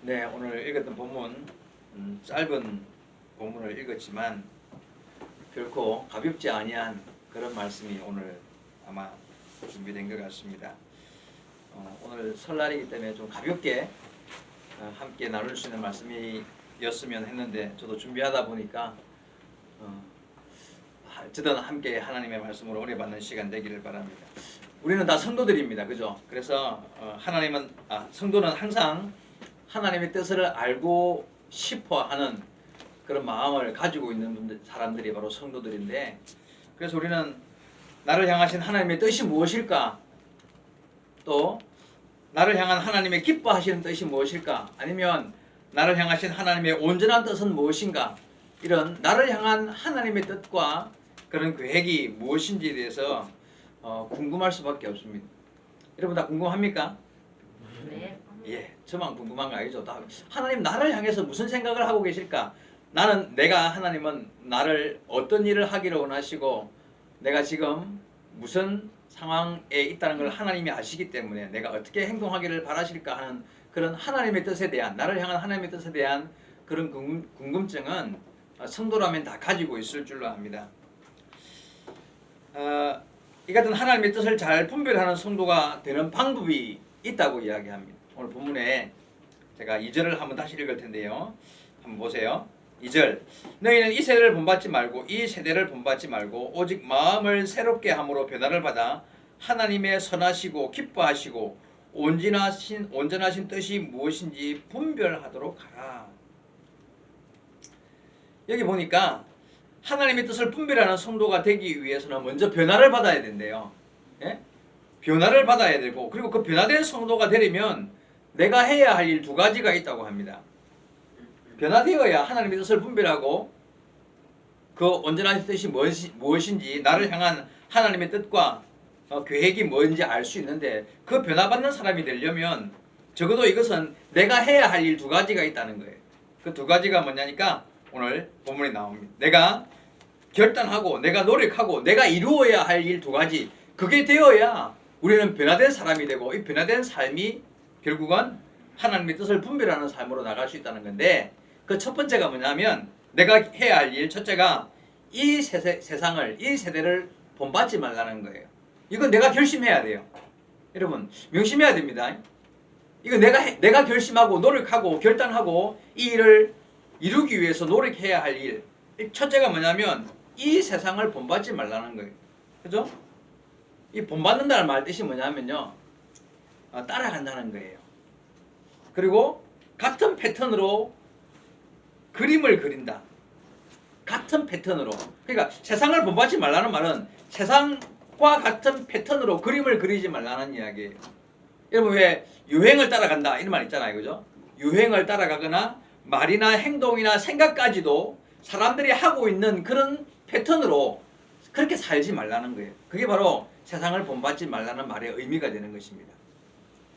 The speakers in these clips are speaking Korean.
네, 오늘 읽었던 본문 짧은 본문을 읽었지만 결코 가볍지 아니한 그런 말씀이 오늘 아마 준비된 것 같습니다. 오늘 설날이기 때문에 좀 가볍게 함께 나눌 수 있는 말씀이었으면 했는데 저도 준비하다 보니까 어쨌든 함께 하나님의 말씀으로 은혜 받는 시간 되기를 바랍니다. 우리는 다 성도들입니다. 그죠? 그래서 성도는 항상 하나님의 뜻을 알고 싶어 하는 그런 마음을 가지고 있는 사람들이 바로 성도들인데, 그래서 우리는 나를 향하신 하나님의 뜻이 무엇일까? 또 나를 향한 하나님의 기뻐하시는 뜻이 무엇일까? 아니면 나를 향하신 하나님의 온전한 뜻은 무엇인가? 이런 나를 향한 하나님의 뜻과 그런 계획이 무엇인지에 대해서 궁금할 수밖에 없습니다. 여러분 다 궁금합니까? 네. 예, 저만 궁금한 거 아니죠. 다 하나님 나를 향해서 무슨 생각을 하고 계실까? 하나님은 나를 어떤 일을 하기를 원하시고 내가 지금 무슨 상황에 있다는 걸 하나님이 아시기 때문에 내가 어떻게 행동하기를 바라실까 하는 그런 하나님의 뜻에 대한, 나를 향한 하나님의 뜻에 대한 그런 궁금증은 성도라면 다 가지고 있을 줄로 압니다. 이 같은 하나님의 뜻을 잘 분별하는 성도가 되는 방법이 있다고 이야기합니다. 오늘 본문에 제가 2절을 한번 다시 읽을 텐데요. 한번 보세요. 2절. 너희는 이 세대를 본받지 말고 이 세대를 본받지 말고 오직 마음을 새롭게 함으로 변화를 받아 하나님의 선하시고 기뻐하시고 온전하신 뜻이 무엇인지 분별하도록 하라. 여기 보니까 하나님의 뜻을 분별하는 성도가 되기 위해서는 먼저 변화를 받아야 된대요. 예? 변화를 받아야 되고, 그리고 그 변화된 성도가 되려면 내가 해야 할 일 두 가지가 있다고 합니다. 변화되어야 하나님의 뜻을 분별하고 그 온전한 뜻이 무엇인지, 나를 향한 하나님의 뜻과 계획이 뭔지 알 수 있는데, 그 변화받는 사람이 되려면 적어도 이것은 내가 해야 할 일 두 가지가 있다는 거예요. 그 두 가지가 뭐냐니까 오늘 본문에 나옵니다. 내가 결단하고 내가 노력하고 내가 이루어야 할 일 두 가지, 그게 되어야 우리는 변화된 사람이 되고, 이 변화된 삶이 결국은 하나님의 뜻을 분별하는 삶으로 나갈 수 있다는 건데, 그 첫 번째가 뭐냐면 내가 해야 할 일, 첫째가 이 세상을, 이 세대를 본받지 말라는 거예요. 이건 내가 결심해야 돼요. 여러분 명심해야 됩니다. 이거 내가 결심하고 노력하고 결단하고 이 일을 이루기 위해서 노력해야 할 일. 첫째가 뭐냐면 이 세상을 본받지 말라는 거예요. 그죠? 이 본받는다는 말 뜻이 뭐냐면요, 따라간다는 거예요. 그리고 같은 패턴으로 그림을 그린다. 같은 패턴으로. 그러니까 세상을 본받지 말라는 말은 세상과 같은 패턴으로 그림을 그리지 말라는 이야기예요. 여러분 왜 유행을 따라간다 이런 말 있잖아요. 그죠? 유행을 따라가거나 말이나 행동이나 생각까지도 사람들이 하고 있는 그런 패턴으로 그렇게 살지 말라는 거예요. 그게 바로 세상을 본받지 말라는 말의 의미가 되는 것입니다.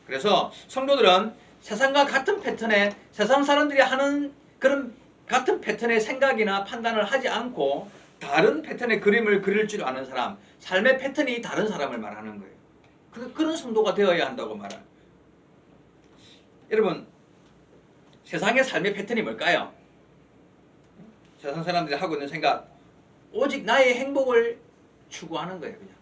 그래서 성도들은 세상과 같은 패턴에, 세상 사람들이 하는 그런 같은 패턴의 생각이나 판단을 하지 않고 다른 패턴의 그림을 그릴 줄 아는 사람, 삶의 패턴이 다른 사람을 말하는 거예요. 그런 성도가 되어야 한다고 말합니다. 여러분, 세상의 삶의 패턴이 뭘까요? 세상 사람들이 하고 있는 생각, 오직 나의 행복을 추구하는 거예요. 그냥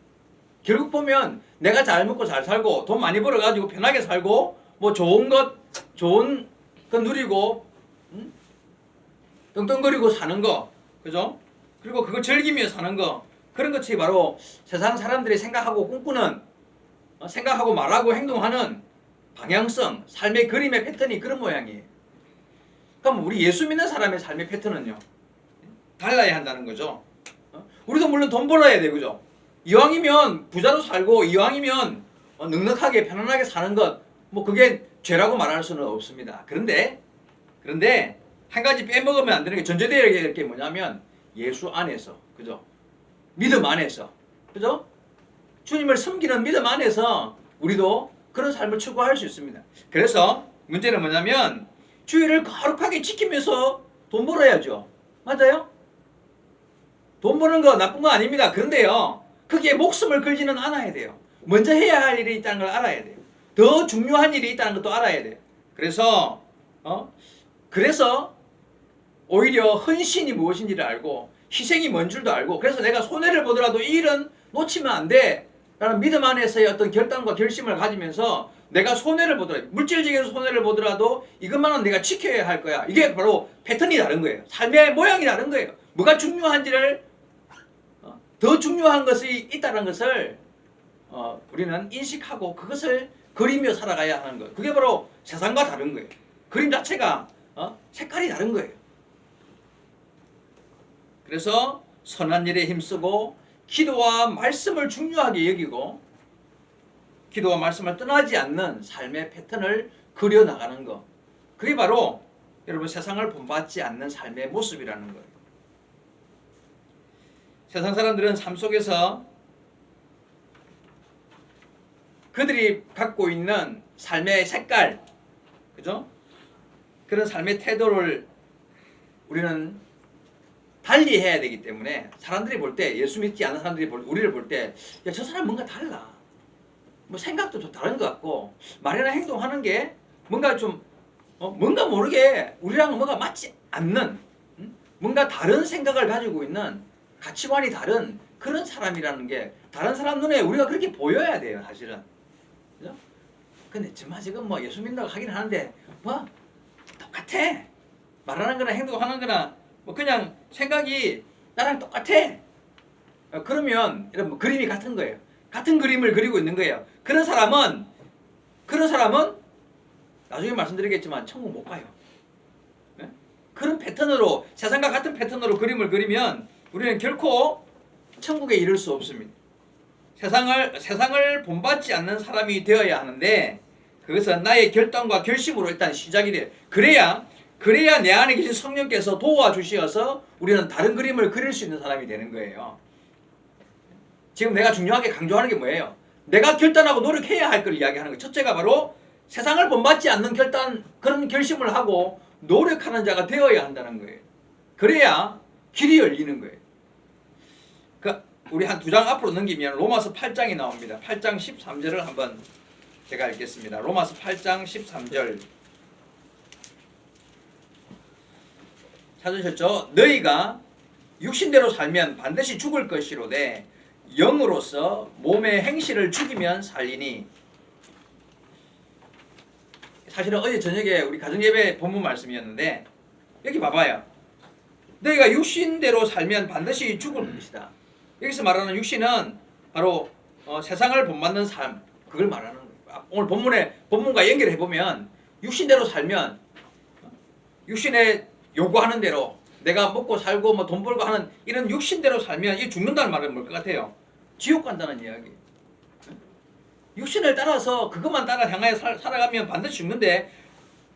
결국 보면 내가 잘 먹고 잘 살고 돈 많이 벌어가지고 편하게 살고 뭐 좋은 거 누리고 떵떵거리고 사는 거, 그죠? 그리고 그걸 즐기며 사는 거, 그런 것이 바로 세상 사람들이 생각하고 꿈꾸는, 생각하고 말하고 행동하는 방향성, 삶의 그림의 패턴이 그런 모양이에요. 그럼 우리 예수 믿는 사람의 삶의 패턴은요, 달라야 한다는 거죠. 우리도 물론 돈 벌어야 돼, 그죠? 이왕이면 부자로 살고 이왕이면 넉넉하게 편안하게 사는 것, 뭐 그게 죄라고 말할 수는 없습니다. 그런데 한 가지 빼먹으면 안 되는 게, 전제되어야 될 게 뭐냐면 예수 안에서, 그죠? 믿음 안에서, 그죠? 주님을 섬기는 믿음 안에서 우리도 그런 삶을 추구할 수 있습니다. 그래서 문제는 뭐냐면 주의를 거룩하게 지키면서 돈 벌어야죠. 맞아요? 돈 버는 거 나쁜 거 아닙니다. 그런데요, 거기에 목숨을 걸지는 않아야 돼요. 먼저 해야 할 일이 있다는 걸 알아야 돼요. 더 중요한 일이 있다는 것도 알아야 돼요. 그래서 그래서 오히려 헌신이 무엇인지를 알고 희생이 뭔 줄도 알고, 그래서 내가 손해를 보더라도 이 일은 놓치면 안 돼 라는 믿음 안에서의 어떤 결단과 결심을 가지면서 내가 손해를 보더라도, 물질적인 손해를 보더라도 이것만은 내가 지켜야 할 거야. 이게 바로 패턴이 다른 거예요. 삶의 모양이 다른 거예요. 뭐가 중요한지를, 더 중요한 것이 있다는 것을 우리는 인식하고 그것을 그리며 살아가야 하는 거예요. 그게 바로 세상과 다른 거예요. 그림 자체가 색깔이 다른 거예요. 그래서 선한 일에 힘쓰고 기도와 말씀을 중요하게 여기고 기도와 말씀을 떠나지 않는 삶의 패턴을 그려나가는 것, 그게 바로 여러분 세상을 본받지 않는 삶의 모습이라는 거예요. 세상 사람들은 삶 속에서 그들이 갖고 있는 삶의 색깔, 그죠? 그런 삶의 태도를 우리는 달리 해야 되기 때문에 사람들이 볼 때, 예수 믿지 않는 사람들이 우리를 볼 때, 야, 저 사람 뭔가 달라. 뭐 생각도 좀 다른 것 같고, 말이나 행동하는 게 뭔가 좀, 뭔가 모르게 우리랑 뭔가 맞지 않는, 뭔가 다른 생각을 가지고 있는, 가치관이 다른 그런 사람이라는 게 다른 사람 눈에 우리가 그렇게 보여야 돼요, 사실은. 그죠? 근데 정말 지금 뭐 예수 믿는다고 하긴 하는데, 뭐, 똑같아. 말하는 거나 행동하는 거나, 뭐 그냥 생각이 나랑 똑같아. 그러면 여러분 뭐 그림이 같은 거예요. 같은 그림을 그리고 있는 거예요. 그런 사람은 나중에 말씀드리겠지만 천국 못 가요. 네? 그런 패턴으로, 세상과 같은 패턴으로 그림을 그리면 우리는 결코 천국에 이를 수 없습니다. 세상을 본받지 않는 사람이 되어야 하는데, 그것은 나의 결단과 결심으로 일단 시작이 돼요. 그래야 내 안에 계신 성령께서 도와주시어서 우리는 다른 그림을 그릴 수 있는 사람이 되는 거예요. 지금 내가 중요하게 강조하는 게 뭐예요? 내가 결단하고 노력해야 할 걸 이야기하는 거예요. 첫째가 바로 세상을 본받지 않는 그런 결심을 하고 노력하는 자가 되어야 한다는 거예요. 그래야 길이 열리는 거예요. 우리 한 두 장 앞으로 넘기면 로마서 8장이 나옵니다. 8장 13절을 한번 제가 읽겠습니다. 로마서 8장 13절. 찾으셨죠? 너희가 육신대로 살면 반드시 죽을 것이로되 영으로서 몸의 행실을 죽이면 살리니. 사실은 어제 저녁에 우리 가정예배 본문 말씀이었는데, 여기 봐봐요. 너희가 육신대로 살면 반드시 죽을 것이다. 여기서 말하는 육신은 바로 세상을 본받는 삶, 그걸 말하는 거예요. 오늘 본문과 연결해 보면 육신대로 살면 육신의 요구하는 대로 내가 먹고 살고 뭐 돈 벌고 하는 이런 육신대로 살면 이 죽는다는 말은 뭘 것 같아요? 지옥 간다는 이야기. 육신을 따라서 그것만 따라 향하여 살아가면 반드시 죽는데,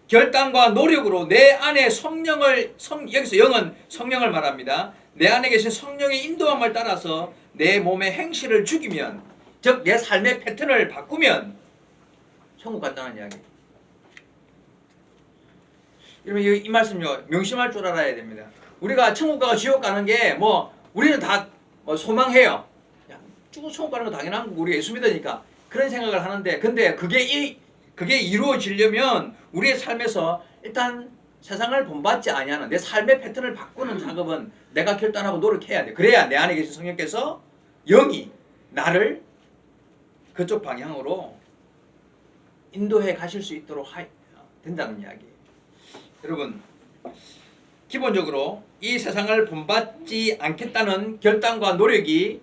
결단과 노력으로 내 안에 여기서 영은 성령을 말합니다. 내 안에 계신 성령의 인도함을 따라서 내 몸의 행실을 죽이면, 즉 내 삶의 패턴을 바꾸면 천국 간다는 이야기. 여러분 이 말씀요 명심할 줄 알아야 됩니다. 우리가 천국 가고 지옥 가는 게 뭐 우리는 다 소망해요. 야, 천국 가는 거 당연한 거고 우리가 예수 믿으니까 그런 생각을 하는데, 근데 그게 이루어지려면 우리의 삶에서 일단 세상을 본받지 아니하는 내 삶의 패턴을 바꾸는 작업은 내가 결단하고 노력해야 돼. 그래야 내 안에 계신 성령께서 영이 나를 그쪽 방향으로 인도해 가실 수 있도록 된다는 이야기예요. 여러분, 기본적으로 이 세상을 본받지 않겠다는 결단과 노력이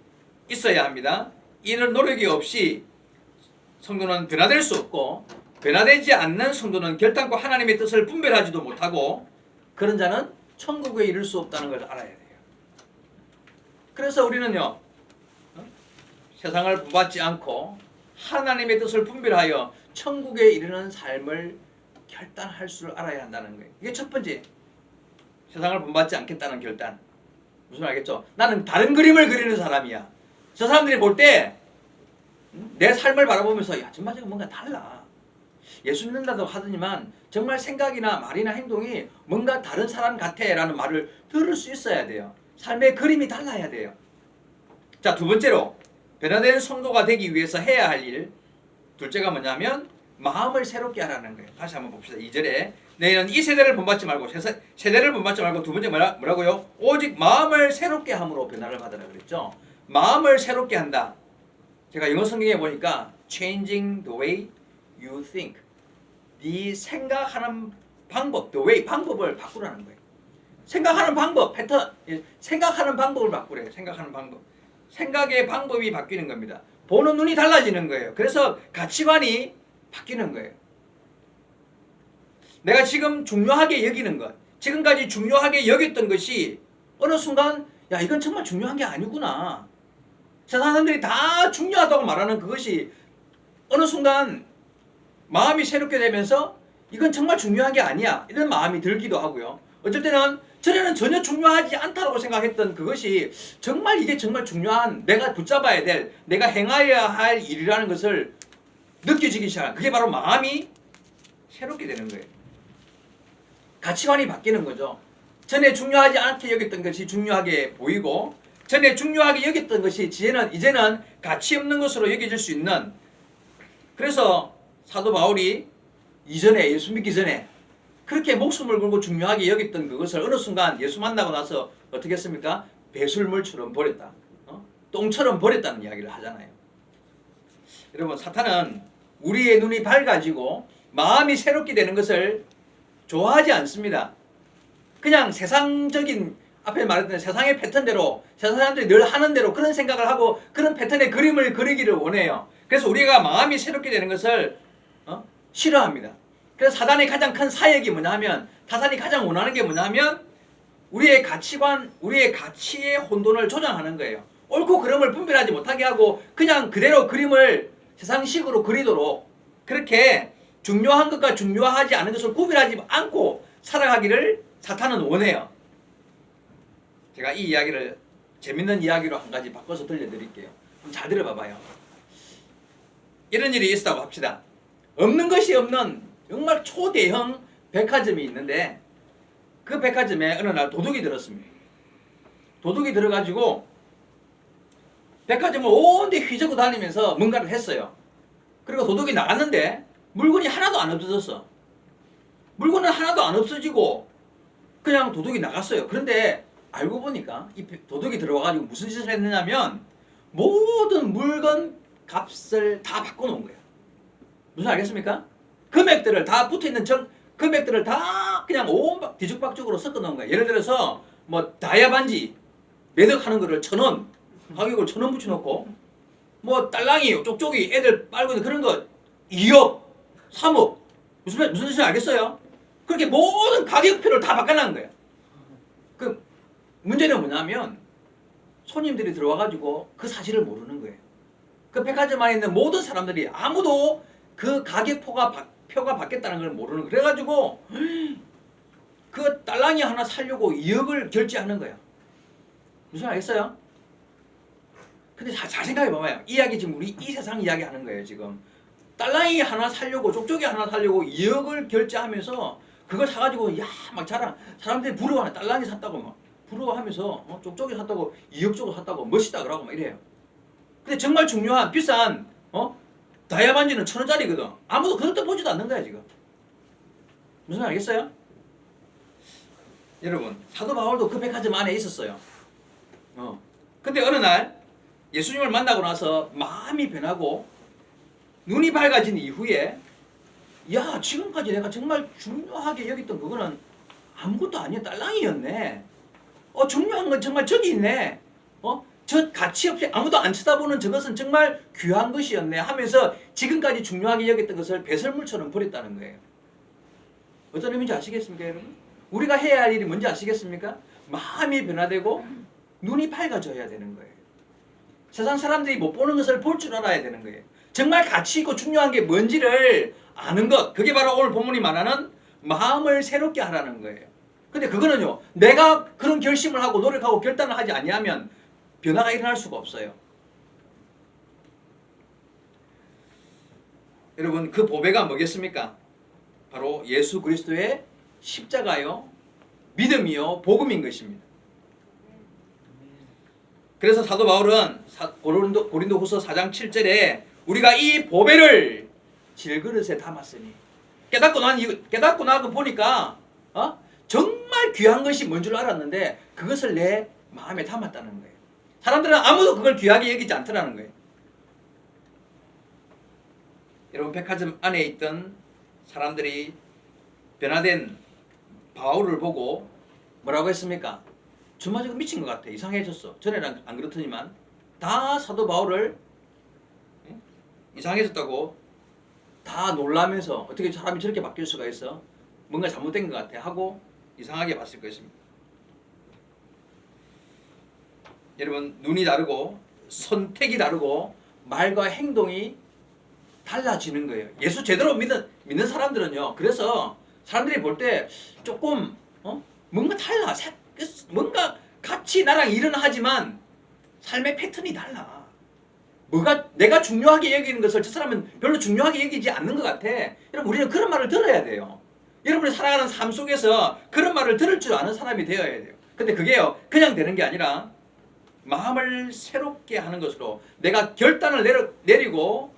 있어야 합니다. 이런 노력이 없이 성도는 변화될 수 없고, 변화되지 않는 성도는 결단과 하나님의 뜻을 분별하지도 못하고, 그런 자는 천국에 이를 수 없다는 걸 알아야 돼요. 그래서 우리는요, 세상을 본받지 않고 하나님의 뜻을 분별하여 천국에 이르는 삶을 결단할 줄 알아야 한다는 거예요. 이게 첫 번째, 세상을 본받지 않겠다는 결단. 무슨 알겠죠? 나는 다른 그림을 그리는 사람이야. 저 사람들이 볼 때 내 삶을 바라보면서, 야, 정말 지금 뭔가 달라. 예수 믿는다고 하더니만 정말 생각이나 말이나 행동이 뭔가 다른 사람 같아 라는 말을 들을 수 있어야 돼요. 삶의 그림이 달라야 돼요. 자, 두 번째로 변화된 성도가 되기 위해서 해야 할 일, 둘째가 뭐냐면 마음을 새롭게 하라는 거예요. 다시 한번 봅시다. 2절에 너희는 이 세대를 본받지 말고 세대를 본받지 말고 두 번째 뭐라고요? 오직 마음을 새롭게 함으로 변화를 받으라 그랬죠. 마음을 새롭게 한다. 제가 영어 성경에 보니까 changing the way you think. 네 생각하는 방법, the way, 방법을 바꾸라는 거예요. 생각하는 방법, 패턴, 생각하는 방법을 바꾸래요. 생각하는 방법. 생각의 방법이 바뀌는 겁니다. 보는 눈이 달라지는 거예요. 그래서 가치관이 바뀌는 거예요. 내가 지금 중요하게 여기는 것, 지금까지 중요하게 여겼던 것이 어느 순간 야 이건 정말 중요한 게 아니구나. 세상 사람들이 다 중요하다고 말하는 그것이 어느 순간 마음이 새롭게 되면서 이건 정말 중요한 게 아니야 이런 마음이 들기도 하고요. 어쩔 때는 전에는 전혀 중요하지 않다고 생각했던 그것이 정말 이게 정말 중요한 내가 붙잡아야 될 내가 행하여야 할 일이라는 것을 느껴지기 시작한 그게 바로 마음이 새롭게 되는 거예요. 가치관이 바뀌는 거죠. 전에 중요하지 않게 여겼던 것이 중요하게 보이고 전에 중요하게 여겼던 것이 이제는 가치 없는 것으로 여겨질 수 있는 그래서 사도 바울이 이전에 예수 믿기 전에 그렇게 목숨을 걸고 중요하게 여겼던 그것을 어느 순간 예수 만나고 나서 어떻게 했습니까? 배설물처럼 버렸다. 똥처럼 버렸다는 이야기를 하잖아요. 여러분 사탄은 우리의 눈이 밝아지고 마음이 새롭게 되는 것을 좋아하지 않습니다. 그냥 세상적인 앞에 말했던 세상의 패턴대로 세상 사람들이 늘 하는 대로 그런 생각을 하고 그런 패턴의 그림을 그리기를 원해요. 그래서 우리가 마음이 새롭게 되는 것을 싫어합니다. 그래서 사단의 가장 큰 사역이 뭐냐 하면 사탄이 가장 원하는 게 뭐냐 하면 우리의 가치관, 우리의 가치의 혼돈을 조장하는 거예요. 옳고 그름을 분별하지 못하게 하고 그냥 그대로 그림을 세상식으로 그리도록 그렇게 중요한 것과 중요하지 않은 것을 구별하지 않고 살아가기를 사탄은 원해요. 제가 이 이야기를 재밌는 이야기로 한 가지 바꿔서 들려드릴게요. 잘 들어봐봐요. 이런 일이 있었다고 합시다. 없는 것이 없는 정말 초대형 백화점이 있는데 그 백화점에 어느 날 도둑이 들었습니다. 도둑이 들어가지고 백화점을 온데 휘젓고 다니면서 뭔가를 했어요. 그리고 도둑이 나갔는데 물건이 하나도 안 없어졌어. 물건은 하나도 안 없어지고 그냥 도둑이 나갔어요. 그런데 알고 보니까 이 도둑이 들어와가지고 무슨 짓을 했느냐면 모든 물건 값을 다 바꿔놓은 거예요. 무슨 알겠습니까? 금액들을 다 붙어있는 금액들을 다 그냥 온 뒤죽박죽으로 섞어놓은 거예요. 예를 들어서 뭐 다이아 반지 매덕하는 거를 1,000원 가격을 1,000원 붙여놓고 뭐 딸랑이 쪽쪽이 애들 빨고 있는 그런 거 2억 3억 무슨 뜻인지 알겠어요? 그렇게 모든 가격표를 다 바꿔놓은 거예요. 그 문제는 뭐냐면 손님들이 들어와가지고 그 사실을 모르는 거예요. 그 백화점 안에 있는 모든 사람들이 아무도 그 가격표가 바뀌었다는 걸 모르는 거예요. 그래가지고 그 딸랑이 하나 사려고 2억을 결제하는 거예요. 무슨 알겠어요? 근데 잘 생각해 봐봐요. 이 이야기 지금 우리 이 세상 이야기 하는 거예요. 지금 딸랑이 하나 사려고 쪽쪽이 하나 사려고 2억을 결제하면서 그걸 사가지고 야 막 사람들이 부러워하네. 딸랑이 샀다고 막 부러워하면서 쪽쪽이 샀다고 2억 쪽을 샀다고 멋있다 그러고 막 이래요. 근데 정말 중요한 비싼 다이아 반지는 1,000원짜리거든. 아무도 그것도 보지도 않는 거야 지금. 무슨 말 알겠어요? 여러분 사도 바울도 그 백화점 안에 있었어요. 근데 어느 날 예수님을 만나고 나서 마음이 변하고 눈이 밝아진 이후에 야 지금까지 내가 정말 중요하게 여겼던 그거는 아무것도 아니야. 딸랑이였네. 중요한 건 정말 저기 있네. 저 가치 없이 아무도 안 쳐다보는 저것은 정말 귀한 것이었네 하면서 지금까지 중요하게 여겼던 것을 배설물처럼 버렸다는 거예요. 어떤 의미인지 아시겠습니까 여러분? 우리가 해야 할 일이 뭔지 아시겠습니까? 마음이 변화되고 눈이 밝아져야 되는 거예요. 세상 사람들이 못 보는 것을 볼 줄 알아야 되는 거예요. 정말 가치 있고 중요한 게 뭔지를 아는 것. 그게 바로 오늘 본문이 말하는 마음을 새롭게 하라는 거예요. 근데 그거는요. 내가 그런 결심을 하고 노력하고 결단을 하지 아니하면 변화가 일어날 수가 없어요. 여러분 그 보배가 뭐겠습니까? 바로 예수 그리스도의 십자가요. 믿음이요. 복음인 것입니다. 그래서 사도 바울은 고린도후서 4장 7절에 우리가 이 보배를 질그릇에 담았으니. 깨닫고 나고 보니까 정말 귀한 것이 뭔 줄 알았는데 그것을 내 마음에 담았다는 거예요. 사람들은 아무도 그걸 귀하게 여기지 않더라는 거예요. 여러분, 백화점 안에 있던 사람들이 변화된 바울을 보고 뭐라고 했습니까? 정말 저거 미친 것 같아. 이상해졌어. 전에는 안 그렇더니만 다 사도 바울을 이상해졌다고 다 놀라면서 어떻게 사람이 저렇게 바뀔 수가 있어? 뭔가 잘못된 것 같아 하고 이상하게 봤을 것입니다. 여러분, 눈이 다르고 선택이 다르고 말과 행동이 달라지는 거예요. 예수 제대로 믿는 사람들은요. 그래서 사람들이 볼 때 조금 뭔가 달라. 뭔가 같이 나랑 일은 하지만 삶의 패턴이 달라. 뭐가 내가 중요하게 여기는 것을 저 사람은 별로 중요하게 여기지 않는 것 같아. 여러분, 우리는 그런 말을 들어야 돼요. 여러분이 살아가는 삶 속에서 그런 말을 들을 줄 아는 사람이 되어야 돼요. 근데 그게요, 그냥 되는 게 아니라 마음을 새롭게 하는 것으로 내가 결단을 내리고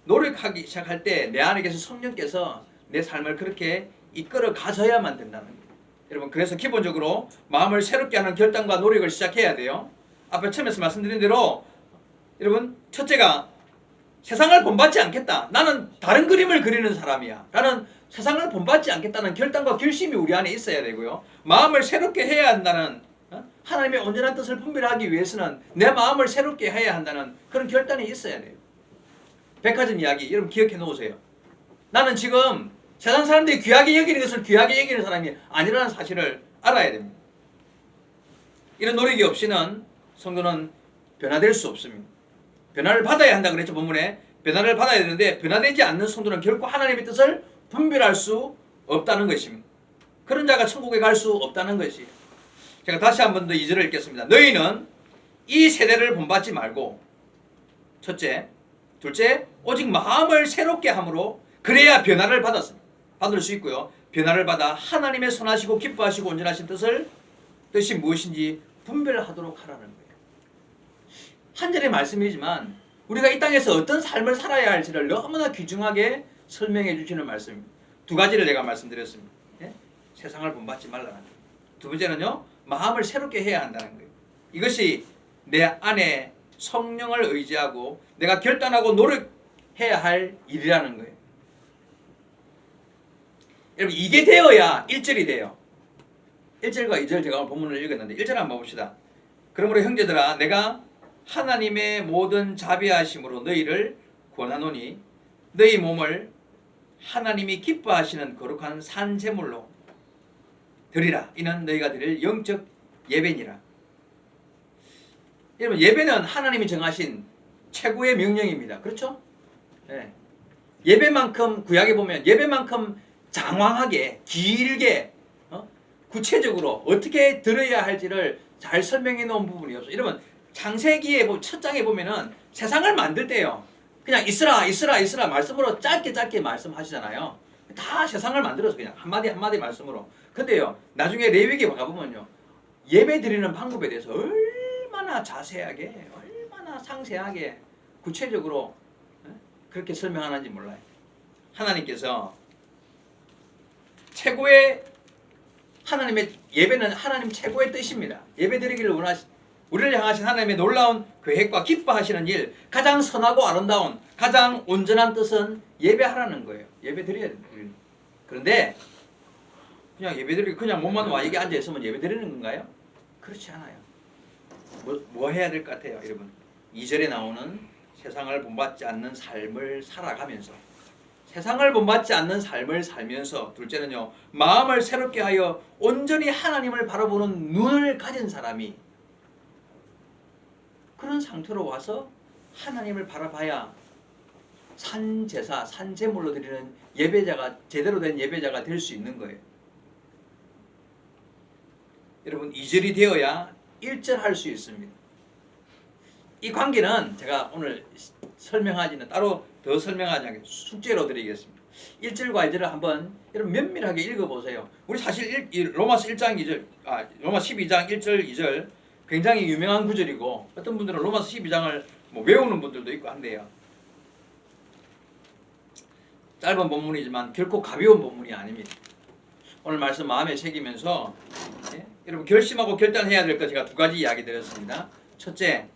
노력하기 시작할 때 내 안에 계신 성령께서 내 삶을 그렇게 이끌어 가져야만 된다는 거예요. 여러분, 그래서 기본적으로 마음을 새롭게 하는 결단과 노력을 시작해야 돼요. 앞에 처음에서 말씀드린 대로 여러분, 첫째가 세상을 본받지 않겠다. 나는 다른 그림을 그리는 사람이야. 나는 세상을 본받지 않겠다는 결단과 결심이 우리 안에 있어야 되고요. 마음을 새롭게 해야 한다는, 하나님의 온전한 뜻을 분별하기 위해서는 내 마음을 새롭게 해야 한다는 그런 결단이 있어야 돼요. 백화점 이야기 여러분 기억해 놓으세요. 나는 지금 세상 사람들이 귀하게 여기는 것을 귀하게 여기는 사람이 아니라는 사실을 알아야 됩니다. 이런 노력이 없이는 성도는 변화될 수 없습니다. 변화를 받아야 한다 그랬죠. 본문에 변화를 받아야 되는데 변화되지 않는 성도는 결코 하나님의 뜻을 분별할 수 없다는 것입니다. 그런 자가 천국에 갈 수 없다는 것이에요. 제가 다시 한 번 더 2절을 읽겠습니다. 너희는 이 세대를 본받지 말고 첫째, 둘째, 오직 마음을 새롭게 함으로 그래야 변화를 받을 수 있고요. 변화를 받아 하나님의 선하시고 기뻐하시고 온전하신 뜻이 무엇인지 분별하도록 하라는 거예요. 한 절의 말씀이지만 우리가 이 땅에서 어떤 삶을 살아야 할지를 너무나 귀중하게 설명해 주시는 말씀입니다. 두 가지를 제가 말씀드렸습니다. 세상을 본받지 말라는 거예요. 두 번째는요, 마음을 새롭게 해야 한다는 거예요. 이것이 내 안에 성령을 의지하고 내가 결단하고 노력해야 할 일이라는 거예요. 여러분, 이게 되어야 1절이 돼요. 1절과 2절 제가 오늘 본문을 읽었는데 1절 한번 봅시다. 그러므로 형제들아, 내가 하나님의 모든 자비하심으로 너희를 권하노니 너희 몸을 하나님이 기뻐하시는 거룩한 산제물로 드리라. 이는 너희가 드릴 영적 예배니라. 여러분, 예배는 하나님이 정하신 최고의 명령입니다. 그렇죠? 네. 예배만큼 구약에 보면 예배만큼 장황하게 길게 구체적으로 어떻게 들어야 할지를 잘 설명해 놓은 부분이 없어요. 여러분, 창세기의 첫 장에 보면은 세상을 만들 때요, 그냥 있으라 말씀으로 짧게 말씀하시잖아요. 다 세상을 만들어서 그냥 한마디 말씀으로. 근데요, 나중에 레위기에 가보면요, 예배 드리는 방법에 대해서 얼마나 자세하게, 얼마나 상세하게, 구체적으로 그렇게 설명하는지 몰라요. 하나님께서 최고의, 하나님의 예배는 하나님 최고의 뜻입니다. 예배 드리기를 우리를 향하신 하나님의 놀라운 계획과 기뻐하시는 일, 가장 선하고 아름다운, 가장 온전한 뜻은 예배하라는 거예요. 예배 드려야 돼요. 그런데 그냥 예배 드리기, 그냥 몸만 와 여기 앉아 있으면 예배 드리는 건가요? 그렇지 않아요. 뭐 해야 될 것 같아요, 여러분? 2절에 나오는 세상을 본받지 않는 삶을 살아가면서, 세상을 본받지 않는 삶을 살면서, 둘째는요, 마음을 새롭게 하여 온전히 하나님을 바라보는 눈을 가진 사람이 그런 상태로 와서 하나님을 바라봐야 산제사, 산제물로 드리는 예배자가, 제대로 된 예배자가 될 수 있는 거예요. 여러분, 2절이 되어야 1절 할 수 있습니다. 이 관계는 제가 오늘 설명하지는, 따로 더 설명하지 않겠습니다. 숙제로 드리겠습니다. 1절과 2절을 한번 여러분 면밀하게 읽어보세요. 우리 사실 로마서 1장 2절, 로마 12장 1절 2절 굉장히 유명한 구절이고, 어떤 분들은 로마서 12장을 외우는 분들도 있고 한데요. 짧은 본문이지만 결코 가벼운 본문이 아닙니다. 오늘 말씀 마음에 새기면서 여러분 결심하고 결단해야 될 것 제가 두 가지 이야기 드렸습니다. 첫째,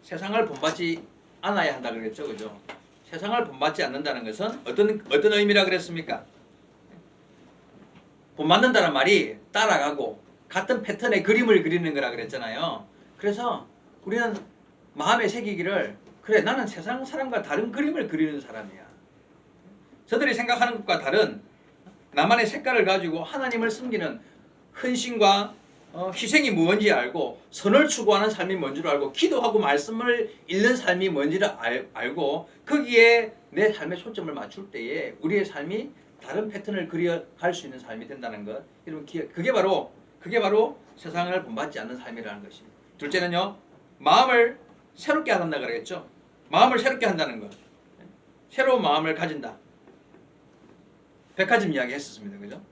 세상을 본받지 않아야 한다 그랬죠, 그죠? 세상을 본받지 않는다는 것은 어떤 의미라 그랬습니까? 본받는다는 말이 따라가고 같은 패턴의 그림을 그리는 거라 그랬잖아요. 그래서 우리는 마음에 새기기를, 그래, 나는 세상 사람과 다른 그림을 그리는 사람이야. 저들이 생각하는 것과 다른 나만의 색깔을 가지고 하나님을 섬기는 헌신과 희생이 뭔지 알고, 선을 추구하는 삶이 뭔지를 알고, 기도하고 말씀을 읽는 삶이 뭔지를 알고, 거기에 내 삶의 초점을 맞출 때에 우리의 삶이 다른 패턴을 그려갈 수 있는 삶이 된다는 것. 여러분, 그게 바로 세상을 본받지 않는 삶이라는 것입니다. 둘째는요, 마음을 새롭게 한다 그랬죠. 마음을 새롭게 한다는 것. 새로운 마음을 가진다. 백화점 이야기 했었습니다. 그죠?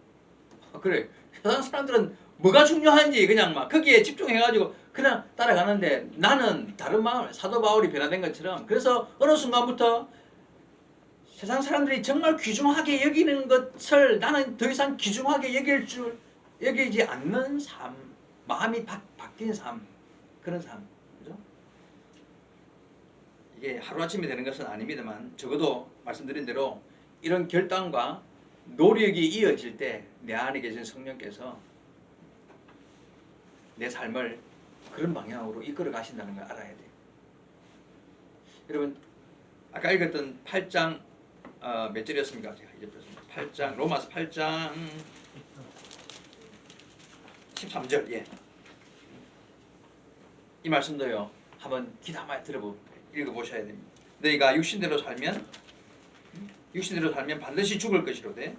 그래. 세상 사람들은 뭐가 중요한지 그냥 막 거기에 집중해가지고 그냥 따라가는데, 나는 다른 마음, 사도 바울이 변화된 것처럼, 그래서 어느 순간부터 세상 사람들이 정말 귀중하게 여기는 것을 나는 더 이상 귀중하게 여기지 않는 삶, 마음이 바뀐 삶, 그런 삶. 그죠? 이게 하루아침에 되는 것은 아닙니다만, 적어도 말씀드린 대로 이런 결단과 노력이 이어질 때 내 안에 계신 성령께서 내 삶을 그런 방향으로 이끌어 가신다는 걸 알아야 돼요. 여러분, 아까 읽었던 8장 몇 절이었습니까? 제가 잊어버렸습니다. 8장, 로마서 8장 13절. 예. 이 말씀도요, 한번 귀 담아 읽어보셔야 됩니다. 너희가 육신대로 살면 반드시 죽을 것이로되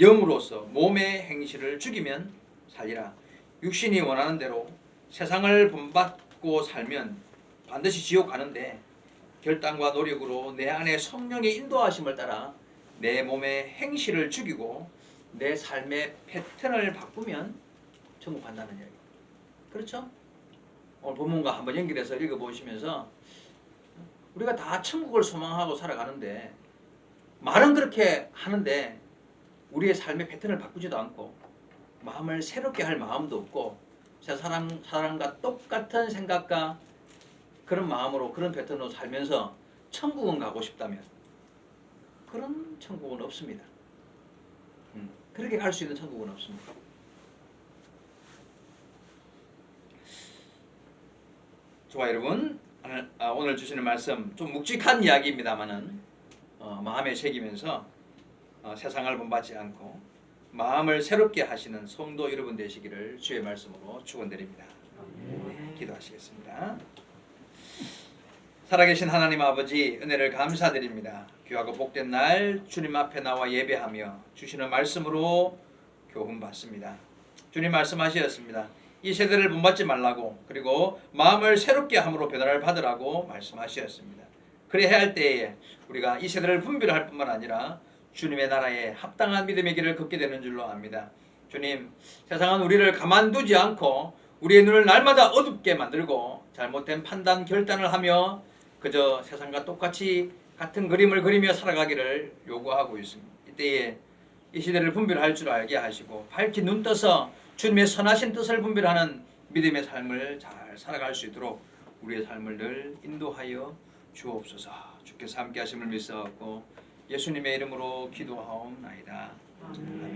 영으로서 몸의 행실을 죽이면 살리라. 육신이 원하는 대로 세상을 본받고 살면 반드시 지옥 가는데, 결단과 노력으로 내 안에 성령의 인도하심을 따라 내 몸의 행실을 죽이고 내 삶의 패턴을 바꾸면 천국 간다는 이야기. 그렇죠? 오늘 본문과 한번 연결해서 읽어보시면서, 우리가 다 천국을 소망하고 살아가는데, 말은 그렇게 하는데 우리의 삶의 패턴을 바꾸지도 않고 마음을 새롭게 할 마음도 없고, 사람과 똑같은 생각과 그런 마음으로 그런 패턴으로 살면서 천국은 가고 싶다면 그런 천국은 없습니다. 그렇게 갈 수 있는 천국은 없습니다. 좋아, 여러분, 오늘 주시는 말씀 좀 묵직한 이야기입니다만은 마음에 새기면서 세상을 본받지 않고 마음을 새롭게 하시는 성도 여러분 되시기를 주의 말씀으로 축원드립니다. 네, 기도하시겠습니다. 살아계신 하나님 아버지, 은혜를 감사드립니다. 귀하고 복된 날 주님 앞에 나와 예배하며 주시는 말씀으로 교훈 받습니다. 주님 말씀하셨습니다. 이 세대를 본받지 말라고, 그리고 마음을 새롭게 함으로 변화를 받으라고 말씀하셨습니다. 그래야 할 때에 우리가 이 세대를 분별할 뿐만 아니라 주님의 나라에 합당한 믿음의 길을 걷게 되는 줄로 압니다. 주님, 세상은 우리를 가만두지 않고 우리의 눈을 날마다 어둡게 만들고 잘못된 판단, 결단을 하며 그저 세상과 똑같이 같은 그림을 그리며 살아가기를 요구하고 있습니다. 이때에 이 시대를 분별할 줄 알게 하시고 밝히 눈 떠서 주님의 선하신 뜻을 분별하는 믿음의 삶을 잘 살아갈 수 있도록 우리의 삶을 늘 인도하여 주옵소서. 주께서 함께 하심을 믿사옵고 예수님의 이름으로 기도하옵나이다. 아멘.